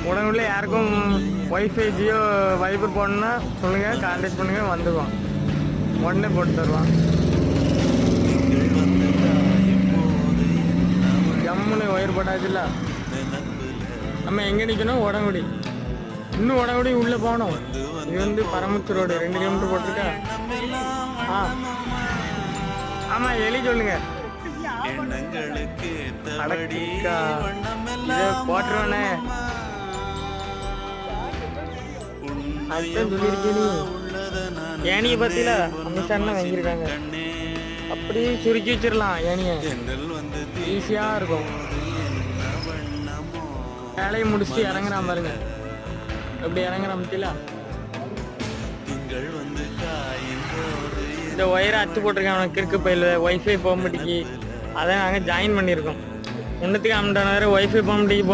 உடனே யாருக்கும் wifi Jio wiper போடணுன்னா சொல்லுங்கள், கான்டாக்ட் பண்ணுங்கள், வந்துடுவோம். உடனே போட்டு தருவான். ஜம்முன்னு ஒயர் போட்டாச்சுல்ல. நம்ம எங்கே நிற்கணும்? உடங்குடி. இன்னும் உடங்குடி உள்ளே போகணும். இது வந்து பரமத்து ரோடு, 2 கிலோமீட்டர் போட்டிருக்கா. ஆமாம், எலி சொல்லுங்க. போட்டுருவானே அதுதான் சொல்லியிருக்கேன். ஏனியை பத்தியில அமித்ஷான்னா வாங்கியிருக்காங்க. அப்படியே சுருக்கி வச்சிடலாம். ஏனிய ஈஸியா இருக்கும். வேலையை முடிச்சுட்டு இறங்குறான் பாருங்க. எப்படி இறங்குறான் பத்தியில. இந்த ஒயரை அத்து போட்டிருக்கேன் அவனுக்கு கிறுக்கு பையில. ஒய்ஃபை போக மாட்டேங்கி. அதை நாங்கள் ஜாயின் பண்ணியிருக்கோம். 1 அமௌண்ட் ஒய்ஃபை போக மாட்டேங்கி